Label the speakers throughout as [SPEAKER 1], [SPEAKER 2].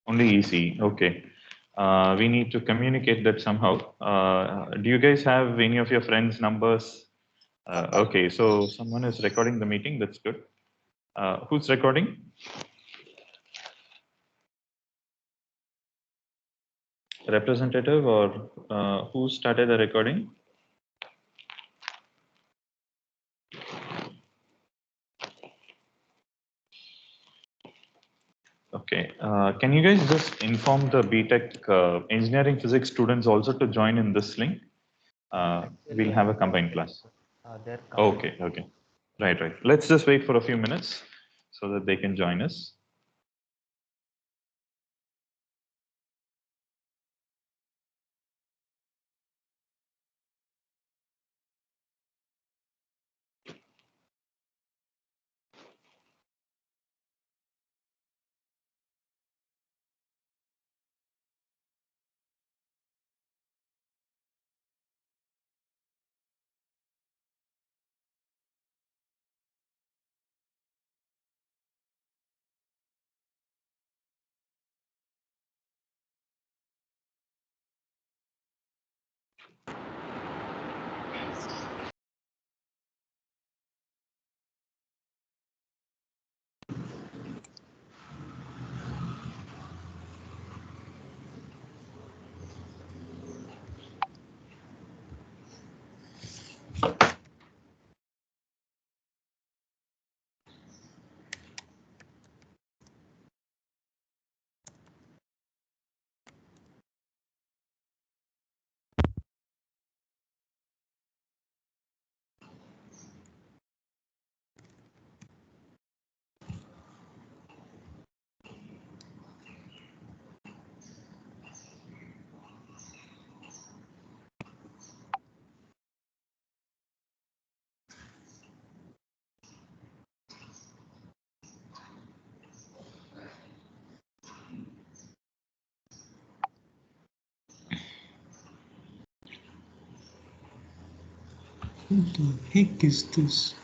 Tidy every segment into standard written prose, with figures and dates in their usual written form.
[SPEAKER 1] Only EC. Okay. We need to communicate that somehow. Do you guys have any of your friends' numbers? Okay, so someone is recording the meeting. That's good. Who's recording? Representative or who started the recording? Okay. Can you guys just inform the BTech engineering physics students also to join in this link? We'll have a combined class.
[SPEAKER 2] They're coming.
[SPEAKER 1] Okay, okay. Right, right. Let's just wait for a few minutes so that they can join us.
[SPEAKER 3] What the heck is this?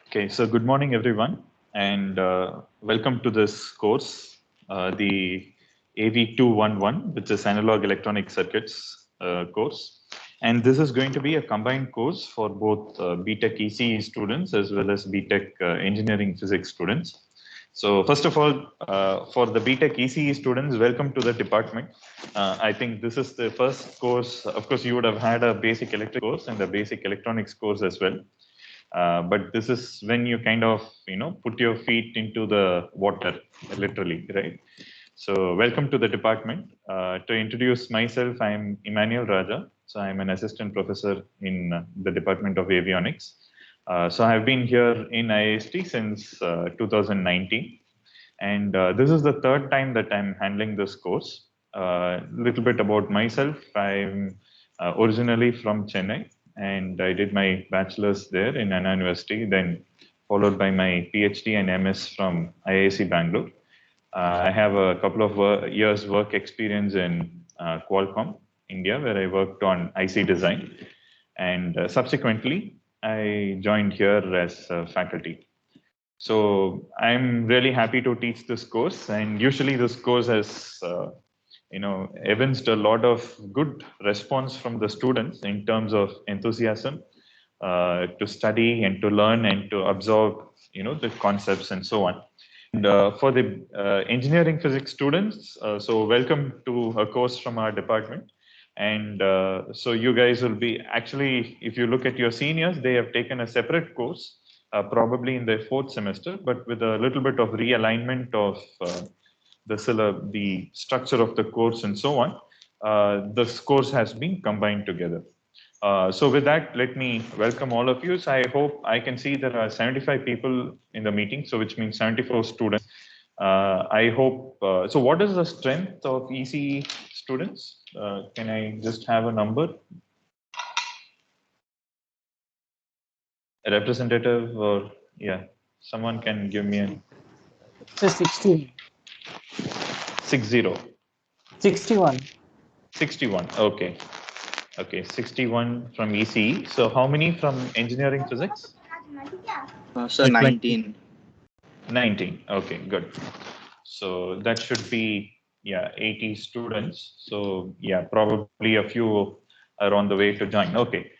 [SPEAKER 1] Okay, so good morning, everyone, and welcome to this course, the AV211, which is Analog Electronic Circuits course. And this is going to be a combined course for both BTech ECE students as well as BTech Engineering Physics students. So first of all, for the BTech ECE students, welcome to the department. I think this is the first course. Of course, you would have had a basic electric course and a basic electronics course as well. But this is when you kind of, put your feet into the water, literally, right? So welcome to the department. To introduce myself, I'm Emmanuel Raja. So I'm an assistant professor in the Department of Avionics. So I've been here in IIST since 2019. And this is the third time that I'm handling this course. A little bit about myself. I'm originally from Chennai, and I did my bachelor's there in Anna University, then followed by my PhD and MS from IISc Bangalore. I have a couple of years work experience in Qualcomm, India, where I worked on IC design. And subsequently, I joined here as faculty. So I'm really happy to teach this course. And usually this course has, evinced a lot of good response from the students in terms of enthusiasm to study and to learn and to absorb, the concepts and so on. And for the engineering physics students, so welcome to a course from our department. And so you guys will be actually, if you look at your seniors, they have taken a separate course, probably in their fourth semester, but with a little bit of realignment of the structure of the course and so on. This course has been combined together. So with that, let me welcome all of you. So I hope I can see there are 75 people in the meeting, so which means 74 students. I hope, so what is the strength of ECE students? Can I just have a number? A representative or, yeah, someone can give me a...
[SPEAKER 2] So 60.
[SPEAKER 1] 60.
[SPEAKER 2] 61.
[SPEAKER 1] 61, okay. Okay, 61 from ECE. So how many from engineering physics?
[SPEAKER 4] So 19.
[SPEAKER 1] 19, okay, good. So that should be, 80 students. So yeah, probably a few are on the way to join. Okay.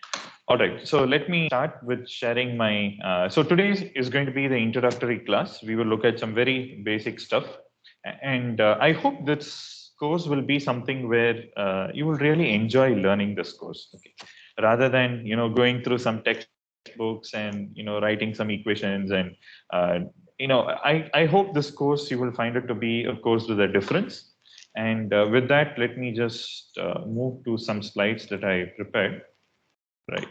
[SPEAKER 1] All right. So let me start with sharing my, so today is going to be the introductory class. We will look at some very basic stuff. And I hope this course will be something where you will really enjoy learning this course. Okay. Rather than, going through some textbooks and, writing some equations and, I hope this course, you will find it to be a course with a difference. And with that, let me just move to some slides that I prepared. Right.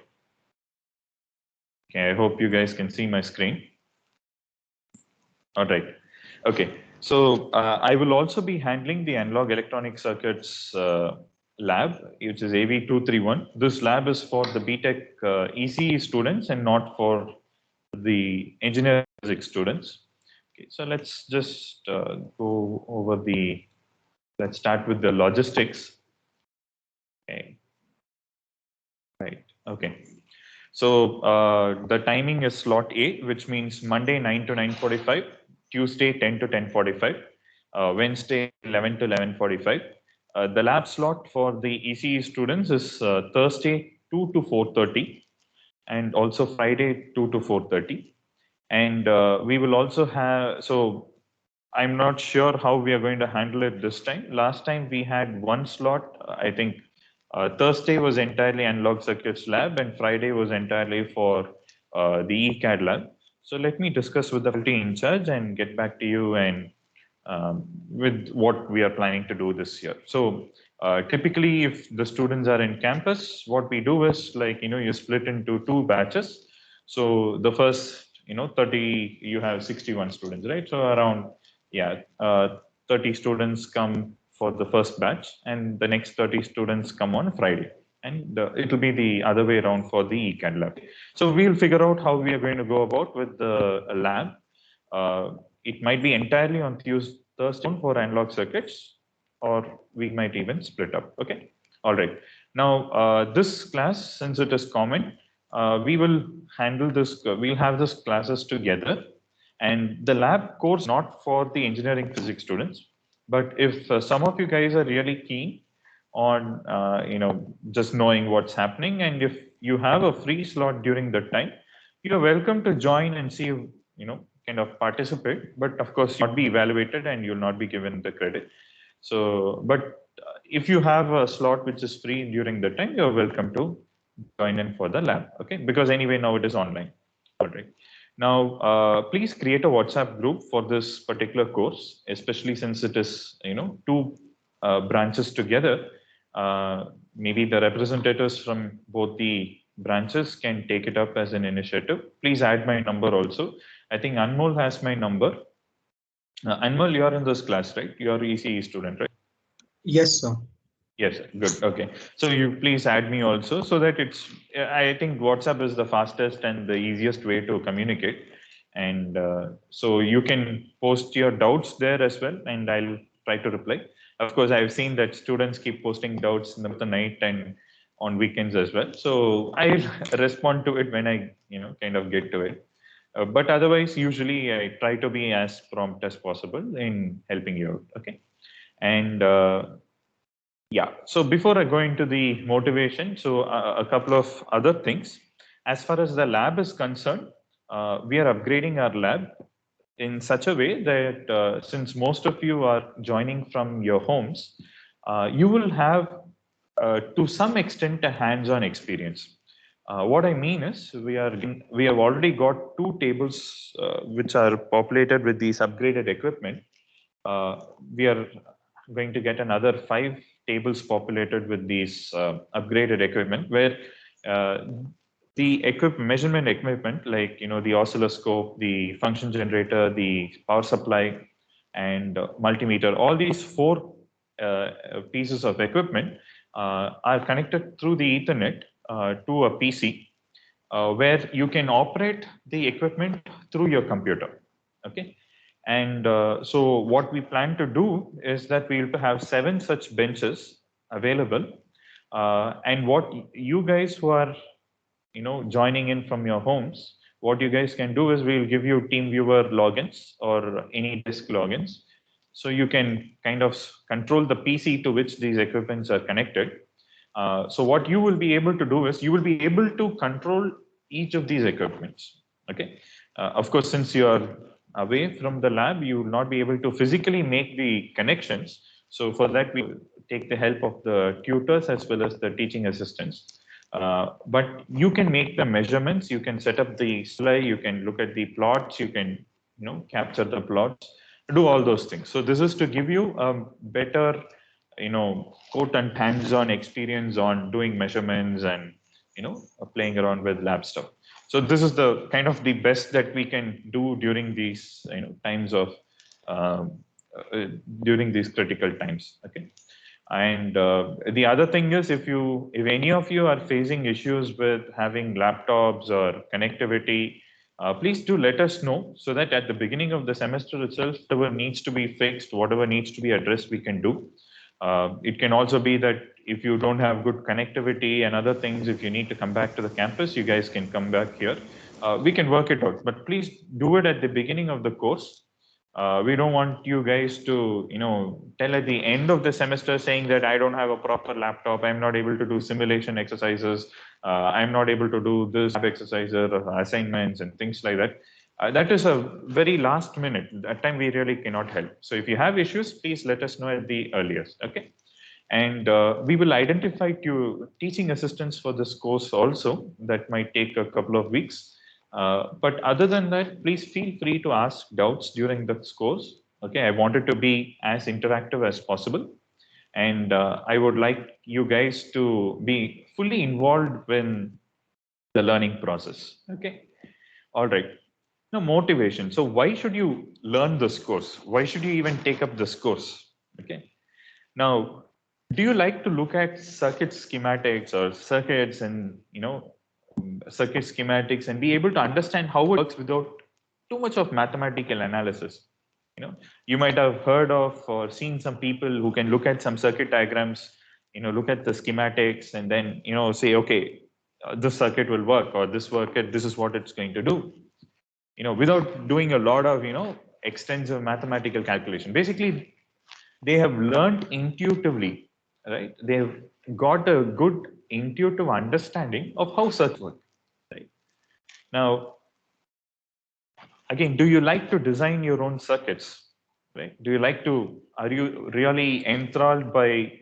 [SPEAKER 1] Okay, I hope you guys can see my screen. All right. Okay. So I will also be handling the analog electronic circuits lab, which is AV231. This lab is for the BTech ECE students and not for the engineering physics students. Okay, so let's just go over let's start with the logistics. Okay. Right. Okay. So the timing is slot A, which means Monday 9 to 9:45, Tuesday 10 to 10:45, Wednesday 11 to 11:45. The lab slot for the ECE students is Thursday 2 to 4:30, and also Friday 2 to 4:30. And we will also have, so I'm not sure how we are going to handle it this time. Last time we had one slot, I think Thursday was entirely analog circuits lab and Friday was entirely for the ECAD lab. So let me discuss with the faculty in charge and get back to you and with what we are planning to do this year. So typically if the students are in campus, what we do is like, you split into two batches. So the first, 30, you have 61 students, right? So around, 30 students come for the first batch and the next 30 students come on Friday. And it will be the other way around for the ECAD lab. So we'll figure out how we are going to go about with the lab. It might be entirely on Thursday for analog circuits, or we might even split up. Okay. All right. Now, this class, since it is common, we will handle this. We'll have this classes together. And the lab course not for the engineering physics students. But if some of you guys are really keen on, just knowing what's happening. And if you have a free slot during that time, you're welcome to join and see, kind of participate. But of course, you'll not be evaluated and you'll not be given the credit. So, but if you have a slot which is free during the time, you're welcome to join in for the lab. Okay, because anyway, now it is online. All right. Now, please create a WhatsApp group for this particular course, especially since it is, two branches together. Maybe the representatives from both the branches can take it up as an initiative. Please add my number also. I think Anmol has my number. Anmol, you are in this class, right? You are ECE student, right?
[SPEAKER 3] Yes, sir.
[SPEAKER 1] Yes, good. Okay. So you please add me also so that I think WhatsApp is the fastest and the easiest way to communicate. And so you can post your doubts there as well, and I'll try to reply. Of course, I've seen that students keep posting doubts in the night and on weekends as well. So I'll respond to it when I, kind of get to it. But otherwise, usually I try to be as prompt as possible in helping you out. Okay. And yeah, so before I go into the motivation, so a couple of other things. As far as the lab is concerned, we are upgrading our lab in such a way that since most of you are joining from your homes, you will have to some extent a hands-on experience. What I mean is we have already got 2 tables which are populated with these upgraded equipment. We are going to get another 5 tables populated with these upgraded equipment where the measurement equipment like the oscilloscope, the function generator, the power supply, and multimeter, all these 4 pieces of equipment are connected through the Ethernet to a PC where you can operate the equipment through your computer. Okay. And so what we plan to do is that we will have 7 such benches available. And what you guys who are, joining in from your homes, what you guys can do is we'll give you TeamViewer logins or any disk logins. So you can kind of control the PC to which these equipments are connected. So what you will be able to do is you will be able to control each of these equipments. Okay. Of course, since you are away from the lab, you will not be able to physically make the connections. So for that, we take the help of the tutors as well as the teaching assistants. But you can make the measurements, you can set up the slide, you can look at the plots, you can capture the plots, do all those things. So this is to give you a better, quote and hands-on experience on doing measurements and playing around with lab stuff. So this is the kind of the best that we can do during these times of during these critical times. Okay. And the other thing is, if any of you are facing issues with having laptops or connectivity, please do let us know so that at the beginning of the semester itself, whatever needs to be fixed, whatever needs to be addressed, we can do. It can also be that if you don't have good connectivity and other things, if you need to come back to the campus, you guys can come back here. We can work it out, but please do it at the beginning of the course. We don't want you guys to, tell at the end of the semester saying that I don't have a proper laptop, I'm not able to do simulation exercises, I'm not able to do this exercise or assignments and things like that. That is a very last minute. That time we really cannot help. So if you have issues, please let us know at the earliest. Okay. And we will identify teaching assistants for this course also. That might take a couple of weeks. But other than that, please feel free to ask doubts during this course. Okay, I wanted to be as interactive as possible. And I would like you guys to be fully involved in the learning process. Okay, all right. Now, motivation. So why should you learn this course? Why should you even take up this course? Okay. Now, do you like to look at circuit schematics or circuits and, circuit schematics and be able to understand how it works without too much of mathematical analysis? You might have heard of or seen some people who can look at some circuit diagrams, look at the schematics and then, say, okay, this circuit will work, or this circuit, this is what it's going to do, without doing a lot of, extensive mathematical calculation. Basically, they have learned intuitively right? They've got a good intuitive understanding of how circuits work, right? Now, again, do you like to design your own circuits, right? Do you like to, are you really enthralled by,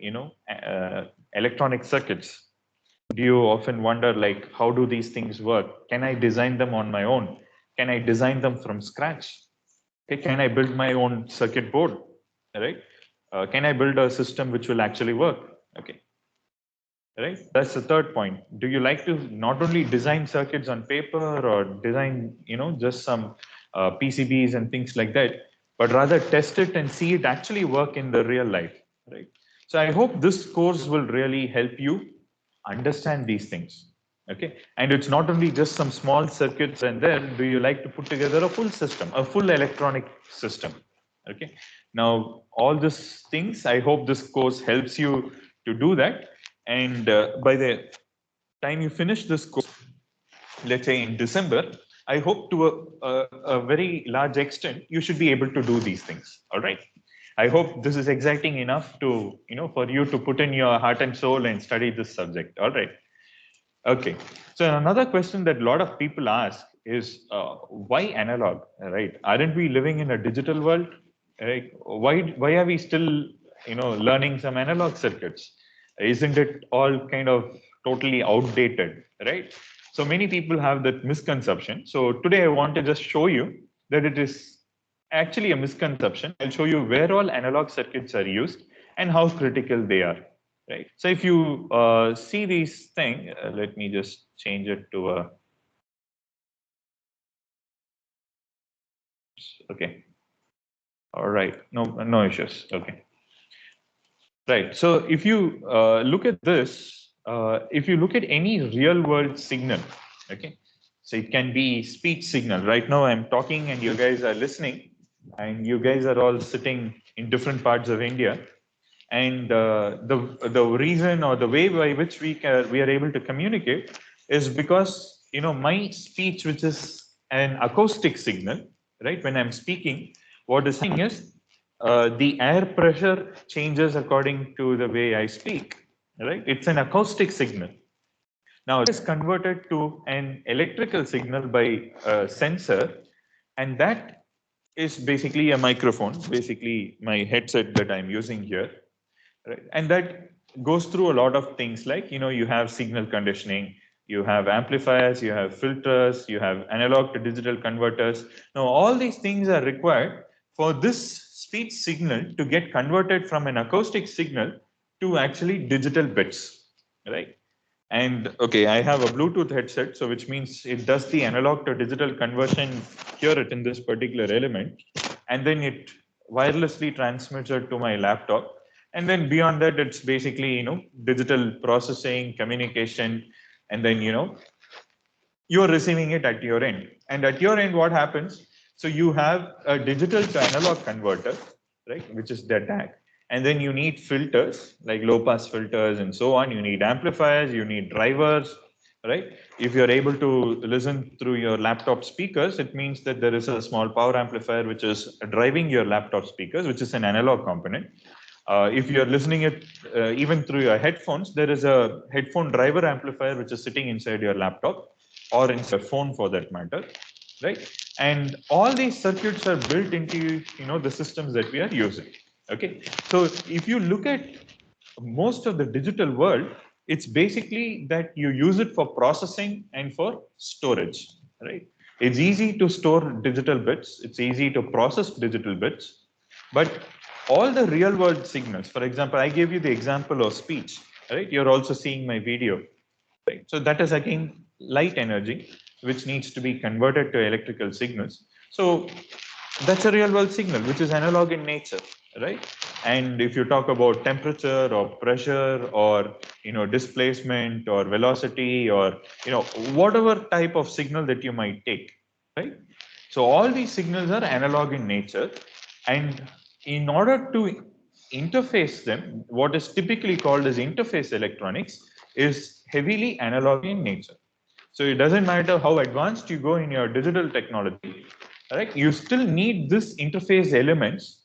[SPEAKER 1] electronic circuits? Do you often wonder, like, how do these things work? Can I design them on my own? Can I design them from scratch? Okay, can I build my own circuit board, right? Can I build a system which will actually work? Okay, right? That's the third point. Do you like to not only design circuits on paper or design, just some PCBs and things like that, but rather test it and see it actually work in the real life, right? So I hope this course will really help you understand these things. Okay, and it's not only just some small circuits and then do you like to put together a full system, a full electronic system? Okay, now all these things, I hope this course helps you to do that. And by the time you finish this course, let's say in December, I hope to a very large extent, you should be able to do these things. All right. I hope this is exciting enough to, for you to put in your heart and soul and study this subject. All right. Okay. So another question that a lot of people ask is why analog, right? Aren't we living in a digital world? Right? Why are we still, learning some analog circuits? Isn't it all kind of totally outdated, right? So many people have that misconception. So today I want to just show you that it is actually a misconception. I'll show you where all analog circuits are used and how critical they are. Right. So if you see these thing, let me just change it to a. Okay. All right. No issues. Okay. Right. So if you look at this, if you look at any real world signal, okay. So it can be speech signal. Right now I'm talking and you guys are listening, and you guys are all sitting in different parts of India. And the reason or the way by which we are able to communicate is because my speech, which is an acoustic signal, right? When I'm speaking, what is happening is the air pressure changes according to the way I speak, right? It's an acoustic signal. Now it is converted to an electrical signal by a sensor, and that is basically a microphone, basically my headset that I'm using here. Right. And that goes through a lot of things like, you have signal conditioning, you have amplifiers, you have filters, you have analog to digital converters. Now, all these things are required for this speech signal to get converted from an acoustic signal to actually digital bits, right? And okay, I have a Bluetooth headset, so which means it does the analog to digital conversion, hear it in this particular element, and then it wirelessly transmits it to my laptop. And then beyond that, it's basically, digital processing, communication, and then, you're receiving it at your end. And at your end, what happens? So you have a digital to analog converter, right, which is the DAC. And then you need filters like low pass filters and so on. You need amplifiers, you need drivers, right? If you're able to listen through your laptop speakers, it means that there is a small power amplifier which is driving your laptop speakers, which is an analog component. If you're listening it even through your headphones, there is a headphone driver amplifier which is sitting inside your laptop or in your phone for that matter, right? And all these circuits are built into the systems that we are using. Okay, so if you look at most of the digital world, it's basically that you use it for processing and for storage, right? It's easy to store digital bits, it's easy to process digital bits, but all the real world signals, for example, I gave you the example of speech, right? You're also seeing my video, right? So that is again light energy, which needs to be converted to electrical signals. So that's a real world signal, which is analog in nature, right? And if you talk about temperature or pressure or displacement or velocity or whatever type of signal that you might take, right? So all these signals are analog in nature, and in order to interface them, what is typically called as interface electronics is heavily analog in nature. So it doesn't matter how advanced you go in your digital technology, right? You still need this interface elements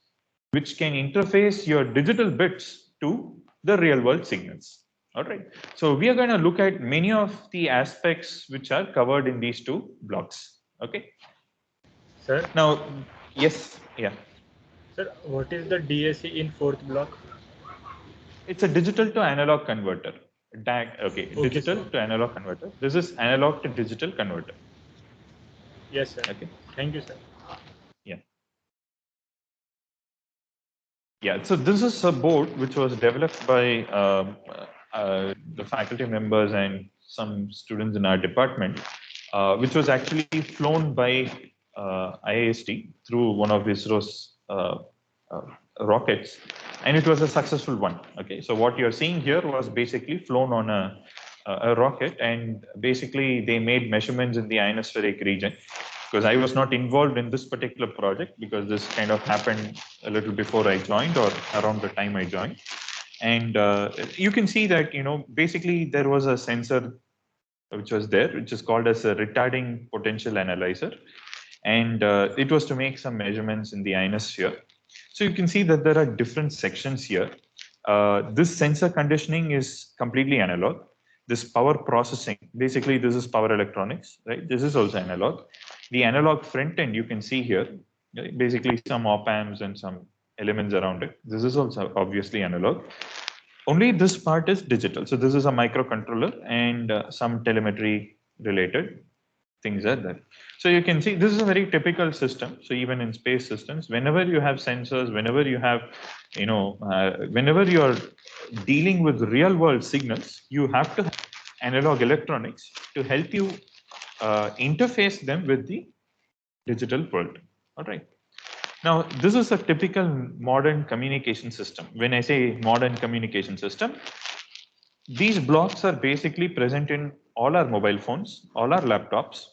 [SPEAKER 1] which can interface your digital bits to the real world signals. All right. So we are going to look at many of the aspects which are covered in these two blocks. Okay.
[SPEAKER 5] Sir,
[SPEAKER 1] Now, yes, yeah.
[SPEAKER 5] sir, what is the DAC in fourth block?
[SPEAKER 1] It's a digital to analog converter. Okay, digital
[SPEAKER 5] sir.
[SPEAKER 1] to analog converter. This is analog to digital converter.
[SPEAKER 5] Yes, sir.
[SPEAKER 1] Okay.
[SPEAKER 5] Thank you, sir.
[SPEAKER 1] Yeah. Yeah. So this is a board which was developed by the faculty members and some students in our department, which was actually flown by IIST through one of ISRO's uh, rockets, and it was a successful one. Okay, so what you're seeing here was basically flown on a rocket, and basically they made measurements in the ionospheric region. Because I was not involved in this particular project, because this kind of happened a little before I joined or around the time I joined. And you can see that, basically there was a sensor which was there, which is called as a retarding potential analyzer. And it was to make some measurements in the ionosphere. So you can see that there are different sections here. This sensor conditioning is completely analog. This power processing, basically this is power electronics, right? This is also analog. The analog front end you can see here, right? Basically some op amps and some elements around it. This is also obviously analog. Only this part is digital. So this is a microcontroller and some telemetry related things are there. So you can see this is a very typical system. So even in space systems, whenever you have sensors, whenever you have, whenever you are dealing with real world signals, you have to have analog electronics to help you interface them with the digital world. All right. Now, this is a typical modern communication system. When I say modern communication system, these blocks are basically present in all our mobile phones, all our laptops.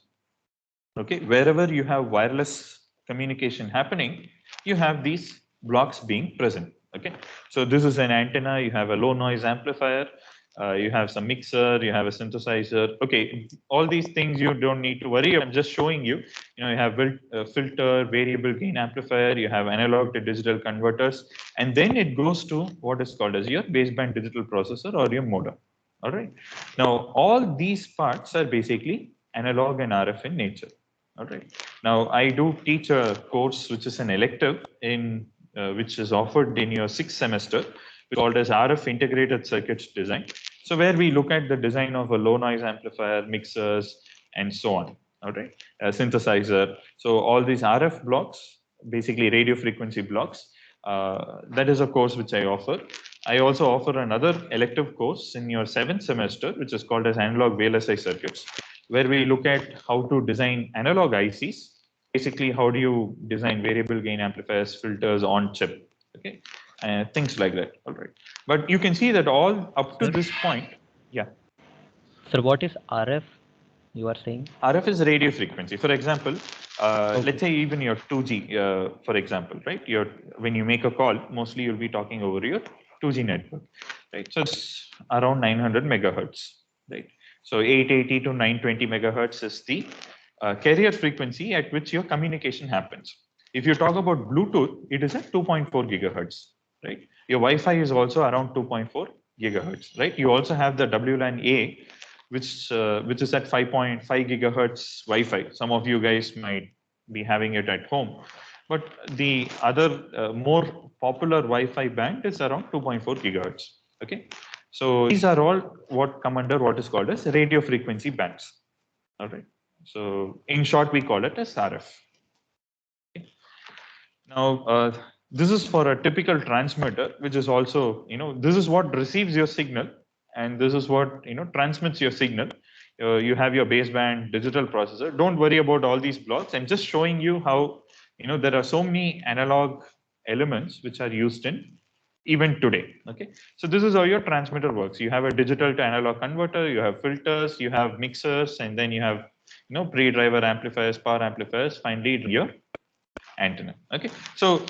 [SPEAKER 1] Okay, wherever you have wireless communication happening, you have these blocks being present. Okay, so this is an antenna, you have a low noise amplifier, you have some mixer, you have a synthesizer. Okay, all these things you don't need to worry. I'm just showing you. You have filter, variable gain amplifier, you have analog to digital converters, and then it goes to what is called as your baseband digital processor or your modem. All right. Now, all these parts are basically analog and RF in nature. All right. Now, I do teach a course which is an elective in which is offered in your 6th semester, called as RF integrated circuits design. So where we look at the design of a low noise amplifier, mixers, and so on. All right. Synthesizer. So all these RF blocks, basically radio frequency blocks, that is a course which I offer. I also offer another elective course in your 7th semester, which is called as analog VLSI circuits, where we look at how to design analog ICs. Basically, how do you design variable gain amplifiers, filters on chip, okay, things like that. All right, but you can see that all up to this point, yeah.
[SPEAKER 6] Sir, what is RF? You are saying
[SPEAKER 1] RF is radio frequency. For example, let's say even your 2G, for example, right? When you make a call, mostly you'll be talking over your 2G network, right? So it's around 900 megahertz, right? So 880 to 920 megahertz is the carrier frequency at which your communication happens. If you talk about Bluetooth, it is at 2.4 gigahertz, right? Your Wi-Fi is also around 2.4 gigahertz, right? You also have the WLAN A, which is at 5.5 gigahertz Wi-Fi. Some of you guys might be having it at home, but the other more popular Wi-Fi band is around 2.4 gigahertz. Okay, so these are all what come under what is called as radio frequency bands. All right. So in short, we call it as RF. Okay. Now, this is for a typical transmitter, which is also, this is what receives your signal, and this is what transmits your signal. You have your baseband digital processor. Don't worry about all these blocks. I'm just showing you how there are so many analog elements which are used in even today. Okay, so this is how your transmitter works. You have a digital to analog converter, you have filters, you have mixers, and then you have pre-driver amplifiers, power amplifiers, finally your antenna. Okay, so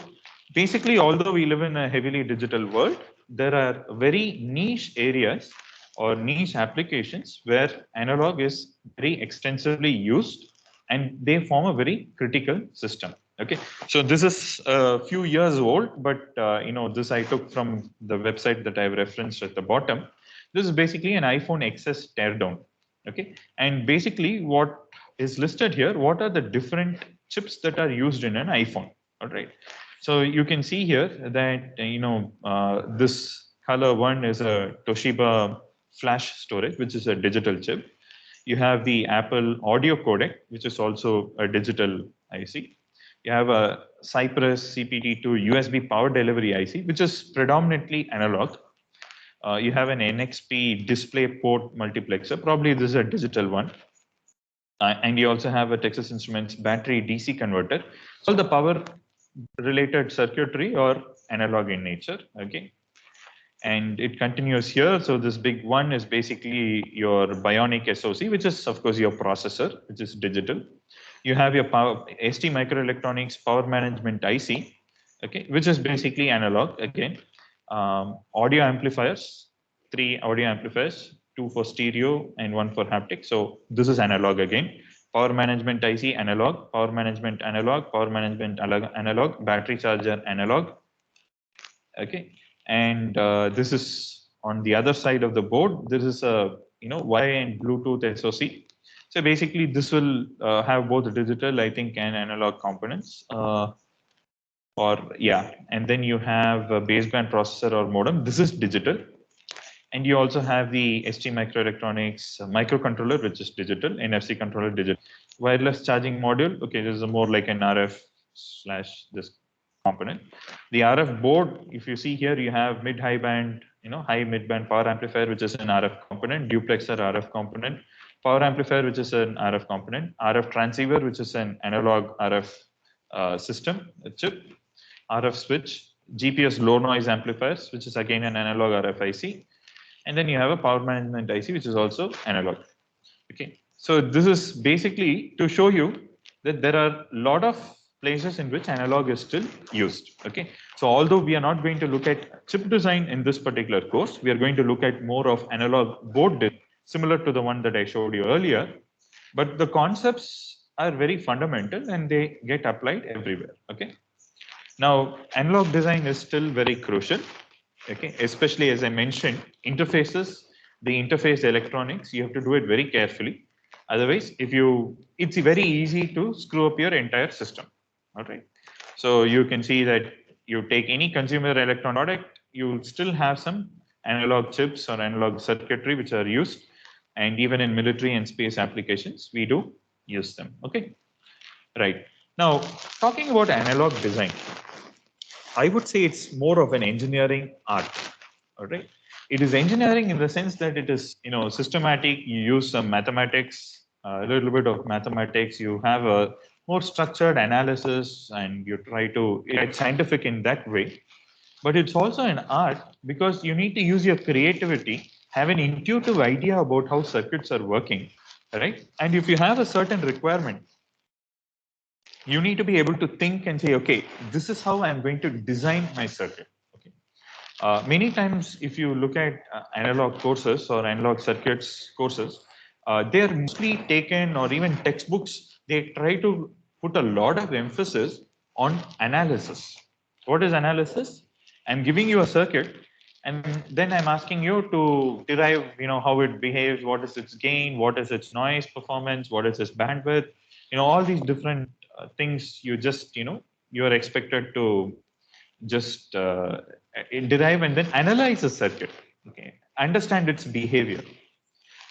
[SPEAKER 1] basically, although we live in a heavily digital world, there are very niche areas or niche applications where analog is very extensively used, and they form a very critical system. Okay, so this is a few years old, but this I took from the website that I've referenced at the bottom. This is basically an iPhone XS teardown. Okay, and basically what is listed here, what are the different chips that are used in an iPhone? All right, so you can see here that this color one is a Toshiba flash storage, which is a digital chip. You have the Apple audio codec, which is also a digital IC. You have a Cypress CPT2 USB power delivery IC, which is predominantly analog. You have an NXP display port multiplexer. Probably this is a digital one. And you also have a Texas Instruments battery DC converter. All the power related circuitry or analog in nature. Okay. And it continues here. So this big one is basically your Bionic SoC, which is of course your processor, which is digital. You have your ST Microelectronics power management IC, okay, which is basically analog again. Audio amplifiers, 3 audio amplifiers, 2 for stereo and 1 for haptic. So this is analog again. Power management IC analog, power management analog, power management analog, battery charger analog. Okay, and this is on the other side of the board. This is a Wi-Fi and Bluetooth SoC. So basically, this will have both digital, I think, and analog components. And then you have a baseband processor or modem. This is digital. And you also have the ST Microelectronics microcontroller, which is digital, NFC controller, digital. Wireless charging module. Okay, this is more like an RF / this component. The RF board, if you see here, you have mid-high band, high mid-band power amplifier, which is an RF component, duplexer RF component, power amplifier, which is an RF component, RF transceiver, which is an analog RF system, a chip, RF switch, GPS low noise amplifiers, which is again an analog RF IC. And then you have a power management IC, which is also analog. Okay, so this is basically to show you that there are a lot of places in which analog is still used. Okay, so although we are not going to look at chip design in this particular course, we are going to look at more of analog board design, similar to the one that I showed you earlier. But the concepts are very fundamental and they get applied everywhere. Okay, now analog design is still very crucial. Okay, especially as I mentioned, interfaces, the interface electronics, you have to do it very carefully. Otherwise, it's very easy to screw up your entire system. All right. So you can see that you take any consumer electronic product, you still have some analog chips or analog circuitry which are used. And even in military and space applications, we do use them. Okay. Right. Now, talking about analog design, I would say it's more of an engineering art. All right. It is engineering in the sense that it is, systematic. You use some mathematics, a little bit of mathematics. You have a more structured analysis, and you try to get scientific in that way. But it's also an art because you need to use your creativity, have an intuitive idea about how circuits are working, right? And if you have a certain requirement, you need to be able to think and say, okay, this is how I'm going to design my circuit. Okay. Many times, if you look at analog courses or analog circuits courses, they're mostly taken, or even textbooks, they try to put a lot of emphasis on analysis. What is analysis? I'm giving you a circuit, and then I'm asking you to derive, how it behaves, what is its gain, what is its noise performance, what is its bandwidth, all these different things. You just, you're expected to just derive and then analyze a circuit, okay, understand its behavior.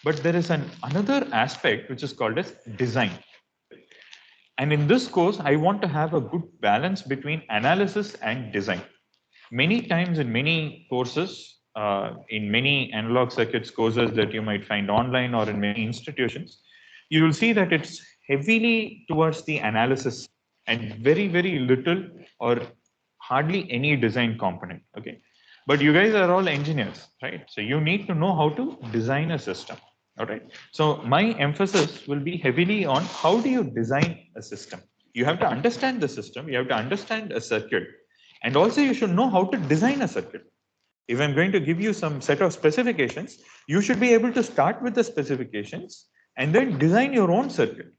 [SPEAKER 1] But there is another aspect which is called as design. And in this course, I want to have a good balance between analysis and design. Many times in many courses, in many analog circuits courses that you might find online or in many institutions, you will see that it's heavily towards the analysis and very, very little or hardly any design component. Okay, but you guys are all engineers, right? So you need to know how to design a system. All right. So my emphasis will be heavily on how do you design a system. You have to understand the system. You have to understand a circuit, and also you should know how to design a circuit. If I'm going to give you some set of specifications, you should be able to start with the specifications and then design your own circuit,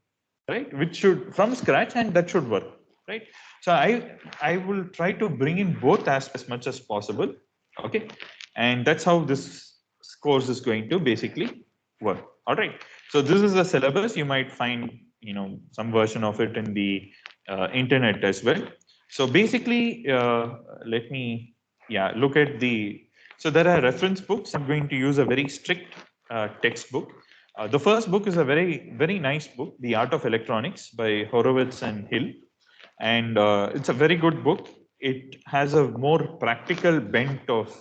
[SPEAKER 1] right? Which should from scratch, and that should work. right? So I will try to bring in both as much as possible, okay? And that's how this course is going to basically work. All right. So this is the syllabus. You might find, some version of it in the internet as well. So basically, let me, look at so there are reference books. I'm going to use a very strict textbook. The first book is a very, very nice book, The Art of Electronics by Horowitz and Hill. And it's a very good book. It has a more practical bent of,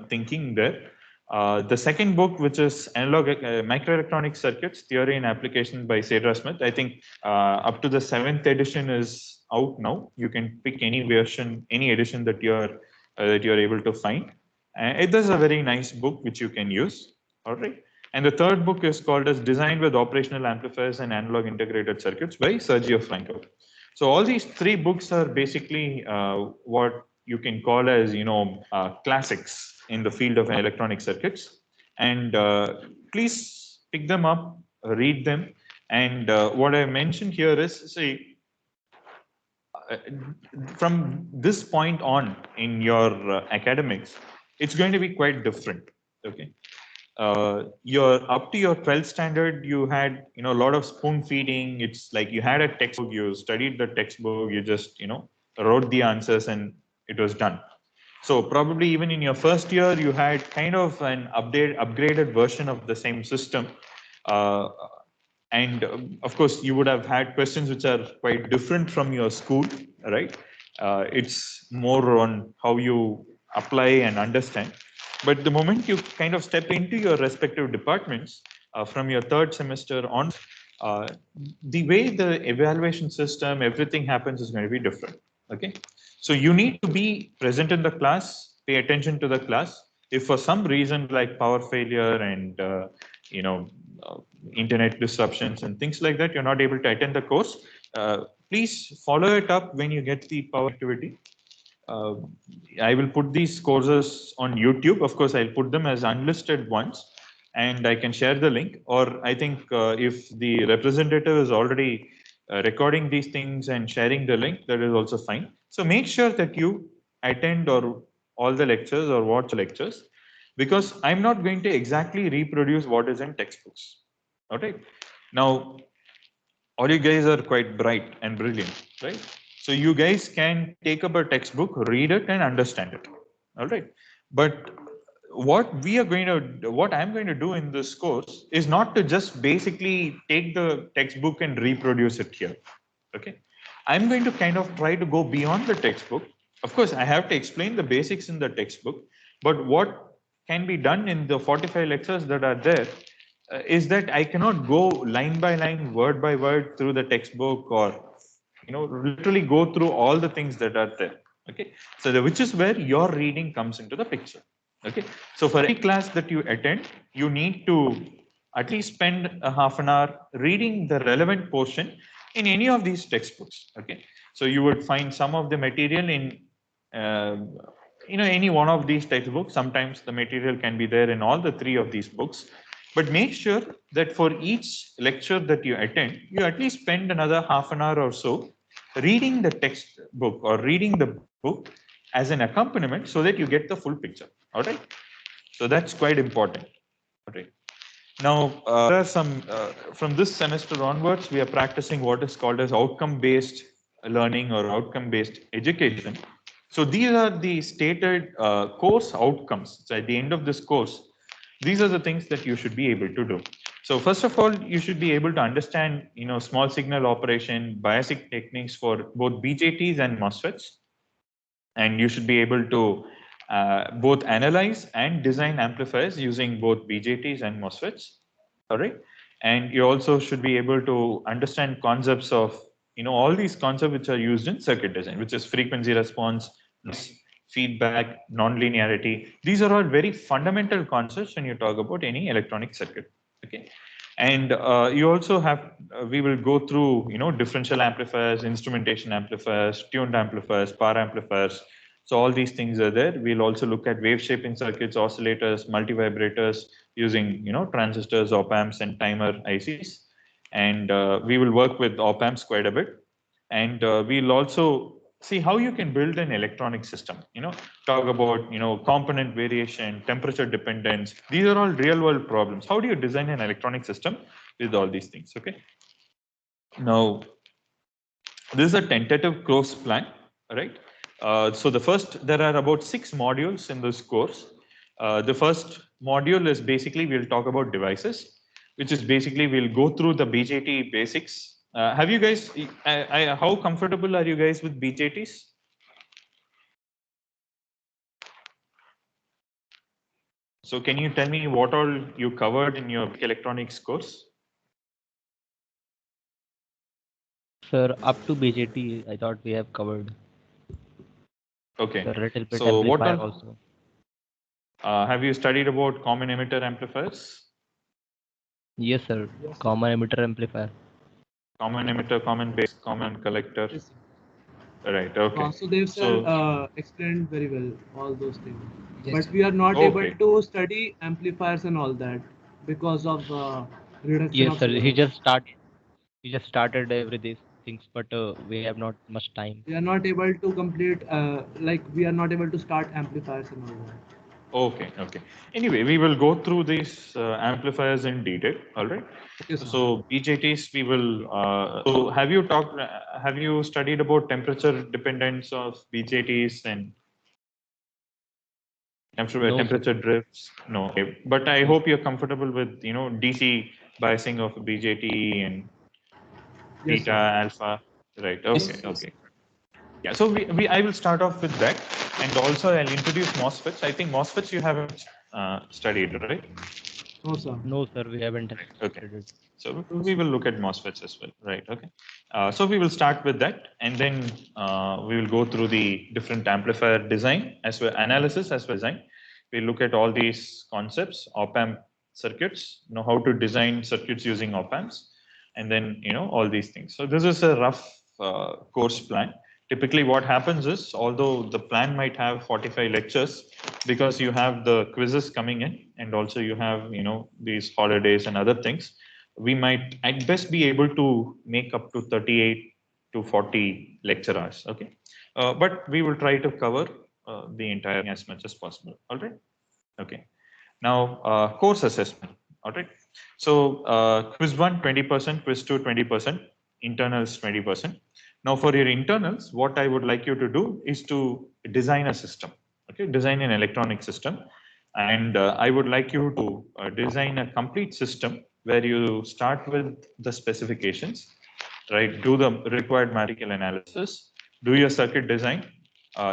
[SPEAKER 1] thinking there. The second book, which is Analog Microelectronic Circuits, Theory and Application by Cedar Smith. I think up to the 7th edition is out now. You can pick any version, any edition that you're able to find. It is a very nice book which you can use. All right. And the third book is called as Designed with Operational Amplifiers and Analog Integrated Circuits by Sergio Franco. So all these 3 books are basically what you can call as, classics in the field of electronic circuits. And please pick them up, read them. And what I mentioned here is, see, from this point on in your academics, it's going to be quite different. Okay. You're up to your 12th standard, you had, a lot of spoon feeding. It's like you had a textbook, you studied the textbook, you just, wrote the answers and it was done. So probably even in your first year, you had kind of an upgraded version of the same system. And of course, you would have had questions which are quite different from your school, right? It's more on how you apply and understand. But the moment you kind of step into your respective departments from your 3rd semester on, the way the evaluation system, everything happens is going to be different. Okay. So you need to be present in the class, pay attention to the class. If for some reason like power failure and, internet disruptions and things like that, you're not able to attend the course, please follow it up when you get the power activity. I will put these courses on YouTube. Of course, I'll put them as unlisted ones and I can share the link. Or I think if the representative is already recording these things and sharing the link, that is also fine. So make sure that you attend or all the lectures or watch the lectures, because I'm not going to exactly reproduce what is in textbooks. All right. Now, all you guys are quite bright and brilliant, right? So you guys can take up a textbook, read it and understand it. All right. But what I'm going to do in this course is not to just basically take the textbook and reproduce it here. Okay. I'm going to kind of try to go beyond the textbook. Of course, I have to explain the basics in the textbook, but what can be done in the 45 lectures that are there is that I cannot go line by line, word by word through the textbook, or literally go through all the things that are there. Okay. So which is where your reading comes into the picture. Okay. So for any class that you attend, you need to at least spend a half an hour reading the relevant portion in any of these textbooks. Okay. So you would find some of the material in any one of these textbooks. Sometimes the material can be there in all the 3 of these books. But make sure that for each lecture that you attend, you at least spend another half an hour or so reading the textbook or reading the book as an accompaniment so that you get the full picture. All right. So that's quite important. All right. Now, there are some, from this semester onwards, we are practicing what is called as outcome-based learning or outcome-based education. So these are the stated course outcomes. So at the end of this course, these are the things that you should be able to do. So first of all, you should be able to understand, small signal operation, biasing techniques for both BJTs and MOSFETs. And you should be able to both analyze and design amplifiers using both BJTs and MOSFETs. All right. And you also should be able to understand concepts of, all these concepts which are used in circuit design, which is frequency response, feedback, nonlinearity. These are all very fundamental concepts when you talk about any electronic circuit. Okay. And you also have, we will go through, differential amplifiers, instrumentation amplifiers, tuned amplifiers, power amplifiers. So all these things are there. We'll also look at wave shaping circuits, oscillators, multivibrators using, transistors, op amps, and timer ICs. And we will work with op amps quite a bit. And we'll also see how you can build an electronic system, talk about, component variation, temperature dependence. These are all real world problems. How do you design an electronic system with all these things? Okay. Now, this is a tentative course plan, right? So there are about 6 modules in this course. The first module is basically we'll talk about devices, which is basically we'll go through the BJT basics. Have you guys, how comfortable are you guys with BJTs? So can you tell me what all you covered in your electronics course?
[SPEAKER 6] Sir, up to BJT, I thought we have covered.
[SPEAKER 1] Okay.
[SPEAKER 6] A little bit
[SPEAKER 1] So what
[SPEAKER 6] amplifier
[SPEAKER 1] all,
[SPEAKER 6] also.
[SPEAKER 1] have you studied about common emitter amplifiers?
[SPEAKER 6] Yes, sir. Common emitter amplifier.
[SPEAKER 1] Common emitter, common base, common collector.
[SPEAKER 3] Yes.
[SPEAKER 1] Right. Okay.
[SPEAKER 3] So they've
[SPEAKER 1] So
[SPEAKER 3] explained very well all those things.
[SPEAKER 2] Yes.
[SPEAKER 3] But we are not
[SPEAKER 1] Okay.
[SPEAKER 3] able to study amplifiers and all that because of reduction
[SPEAKER 6] Yes,
[SPEAKER 3] of
[SPEAKER 6] sir. He
[SPEAKER 3] syllabus.
[SPEAKER 6] just started every these things, but we have not much time.
[SPEAKER 3] We are not able to complete we are not able to start amplifiers and all that.
[SPEAKER 1] Okay, okay. Anyway, we will go through these amplifiers in detail. All right.
[SPEAKER 3] Okay, sir.
[SPEAKER 1] So BJTs, we will. So have you studied about temperature dependence of BJTs and
[SPEAKER 6] No,
[SPEAKER 1] temperature drifts? No. Okay. But I hope you're comfortable with DC biasing of BJT and
[SPEAKER 3] Yes,
[SPEAKER 1] beta,
[SPEAKER 3] sir.
[SPEAKER 1] alpha. Right. Okay. Okay. Yeah, so I will start off with that, and also I'll introduce MOSFETs. I think MOSFETs you haven't studied, right?
[SPEAKER 3] No, sir.
[SPEAKER 6] no, sir. We haven't
[SPEAKER 1] Okay.
[SPEAKER 6] studied.
[SPEAKER 1] So we will look at MOSFETs as well, right? Okay. So we will start with that, and then we will go through the different amplifier design as well, analysis as well as design. We'll look at all these concepts, op-amp circuits, how to design circuits using op-amps, and then all these things. So this is a rough course plan. Typically what happens is, although the plan might have 45 lectures, because you have the quizzes coming in and also you have these holidays and other things, we might at best be able to make up to 38 to 40 lecture hours. Okay. But we will try to cover the entire as much as possible. All right. Okay. Now course assessment. All right. So quiz 1 20%, quiz 2 20%, internals 20%. Now for your internals, what I would like you to do is to design a system. Okay, design an electronic system, and I would like you to design a complete system where you start with the specifications, right? Do the required mathematical analysis, do your circuit design,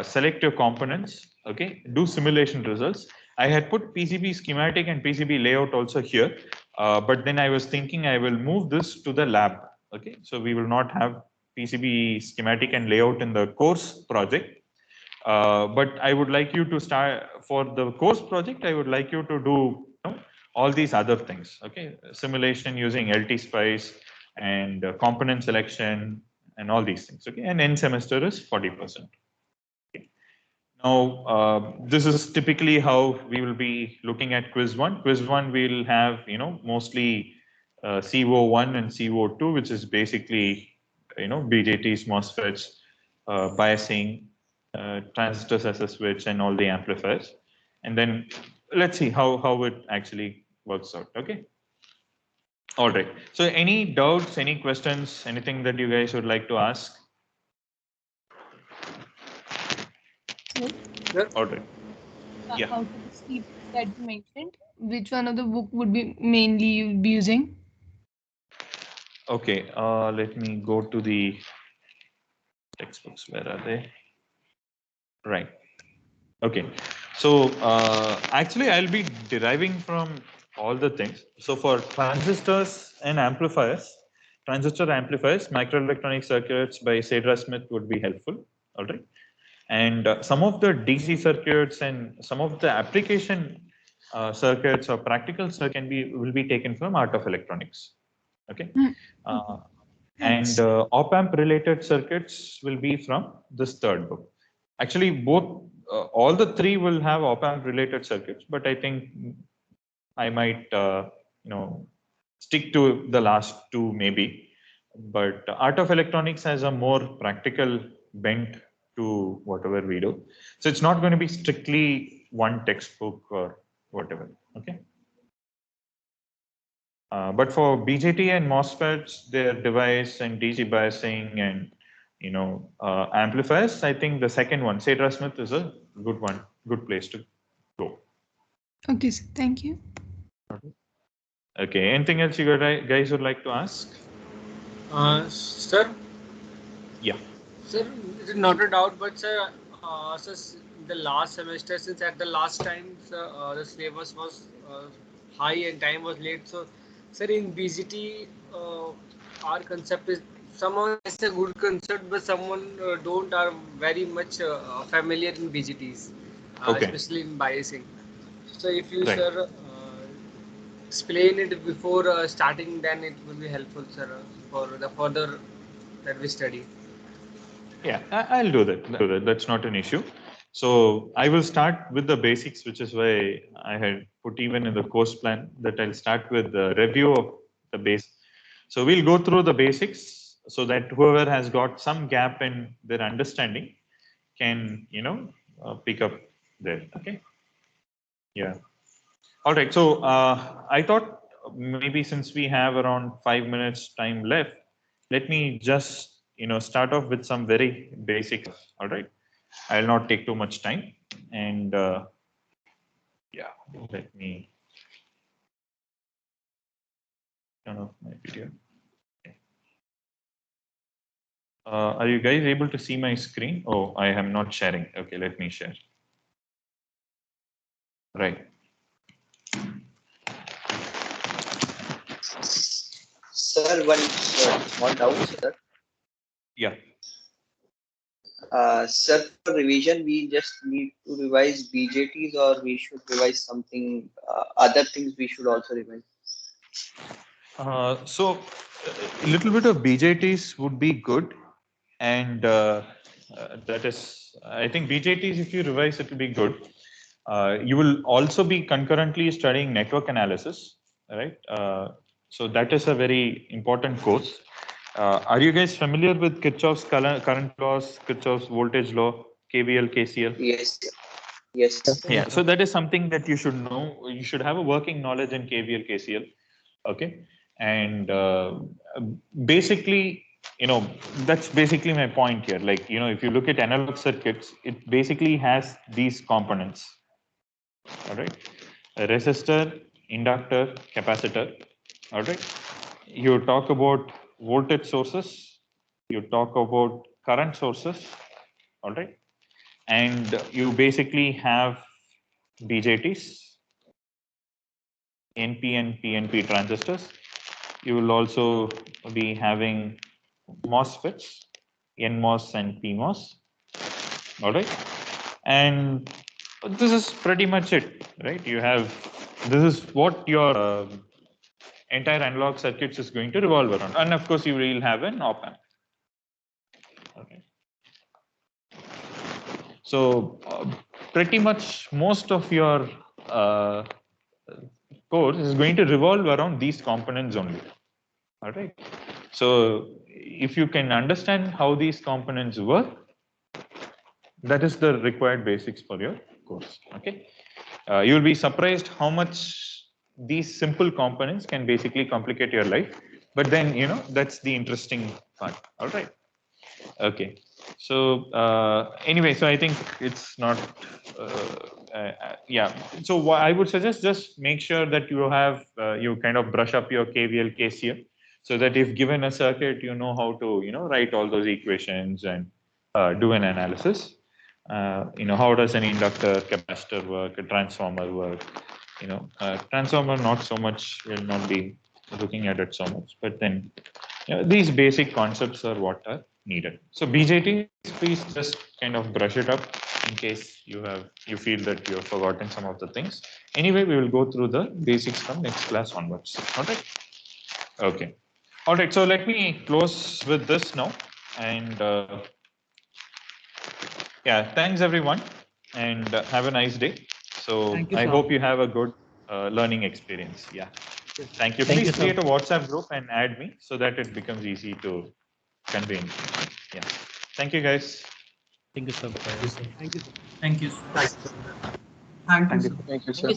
[SPEAKER 1] select your components, okay? Do simulation results. I had put PCB schematic and PCB layout also here, but then I was thinking I will move this to the lab. Okay, so we will not have PCB schematic and layout in the course project. But I would like you to start for the course project. I would like you to do all these other things. Okay, simulation using LT-SPICE and component selection and all these things. Okay, and end semester is 40%. Now, this is typically how we will be looking at quiz 1. Quiz 1 we'll have mostly CO1 and CO2, which is basically BJTs, MOSFETs, biasing, transistors as a switch, and all the amplifiers. And then let's see how it actually works out. Okay. All right. So any doubts, any questions, anything that you guys would like to ask? All right. Yeah.
[SPEAKER 7] Out of the steps that you mentioned, which one of the book would be mainly you be using?
[SPEAKER 1] Okay. Let me go to the textbooks. Where are they? Right. Okay. So actually, I'll be deriving from all the things. So for transistors and amplifiers, transistor amplifiers, microelectronic circuits by Cedra Smith would be helpful. All right. And some of the DC circuits and some of the application circuits or practical circuit will be taken from Art of Electronics. Okay. And op-amp related circuits will be from this third book. Actually, both all the three will have op-amp related circuits, but I think I might stick to the last two maybe. but Art of Electronics has a more practical bent to whatever we do. So it's not going to be strictly one textbook or whatever. Okay. But for BJT and MOSFETs, their device and DC biasing and amplifiers, I think the second one, Cedar Smith, is a good one, good place to go.
[SPEAKER 7] Okay, sir. Thank you.
[SPEAKER 1] Okay. Anything else you guys would like to ask?
[SPEAKER 5] Sir,
[SPEAKER 1] Yeah.
[SPEAKER 5] sir, it is not a doubt, but sir, the last semester, since at the last time, sir, the syllabus was high and time was late. So, sir, in BGT, our concept is someone has a good concept, but someone don't are very much familiar in BGTs,
[SPEAKER 1] Okay.
[SPEAKER 5] especially in biasing. So, if you,
[SPEAKER 1] Right.
[SPEAKER 5] sir, explain it before starting, then it will be helpful, sir, for the further that we study.
[SPEAKER 1] Yeah, I'll do that. That's not an issue. So I will start with the basics, which is why I had put even in the course plan that I'll start with the review of the base. So we'll go through the basics so that whoever has got some gap in their understanding can, pick up there. Okay. Yeah. All right. So I thought maybe since we have around 5 minutes time left, let me just start off with some very basic. All right. I'll not take too much time, and yeah, let me turn off my video. Okay. Are you guys able to see my screen? Oh, I am not sharing. Okay, let me share. Right.
[SPEAKER 4] Sir, one small doubt, sir.
[SPEAKER 1] Yeah.
[SPEAKER 4] Sir, for revision, we just need to revise BJTs, or we should revise something, other things we should also revise.
[SPEAKER 1] So a little bit of BJTs would be good, and that is, I think BJTs, if you revise, it will be good. You will also be concurrently studying network analysis, right? So that is a very important course. Are you guys familiar with Kirchhoff's current laws, Kirchhoff's voltage law, KVL, KCL?
[SPEAKER 4] Yes, yes.
[SPEAKER 1] Yeah, so that is something that you should know. You should have a working knowledge in KVL, KCL. Okay. And basically, that's basically my point here. Like, if you look at analog circuits, it basically has these components. All right. A resistor, inductor, capacitor. All right. You talk about voltage sources. You talk about current sources. All right. And you basically have BJTs, NP and PNP transistors. You will also be having MOSFETs, NMOS and PMOS. All right. And this is pretty much it, right? This is what your entire analog circuits is going to revolve around. And of course, you will have an op amp. Okay. So pretty much most of your course is going to revolve around these components only. All right. So if you can understand how these components work, that is the required basics for your course. Okay. You will be surprised how much these simple components can basically complicate your life. But then, that's the interesting part. All right. Okay. So anyway, so I think it's not, yeah. So what I would suggest, just make sure that you have, you kind of brush up your KVL, KCL, so that if given a circuit, you know how to, write all those equations and do an analysis. How does an inductor, capacitor work, a transformer work? Transformer, not so much, will not be looking at it so much, but then these basic concepts are what are needed. So BJT, please just kind of brush it up in case you feel that you have forgotten some of the things. Anyway, we will go through the basics from next class onwards. All right. Okay. All right. So let me close with this now. And yeah, thanks everyone, and have a nice day. So
[SPEAKER 3] Thank you,
[SPEAKER 1] I
[SPEAKER 3] sir.
[SPEAKER 1] hope you have a good learning experience. Yeah. Thank you.
[SPEAKER 2] Thank
[SPEAKER 1] Please
[SPEAKER 2] you, sir.
[SPEAKER 1] create a WhatsApp group and add me so that it becomes easy to convene. Yeah. Thank you, guys.
[SPEAKER 6] Thank you, sir.
[SPEAKER 3] Thank you, sir.
[SPEAKER 8] Thank you.
[SPEAKER 9] Thank you, sir.
[SPEAKER 4] Thank you, sir.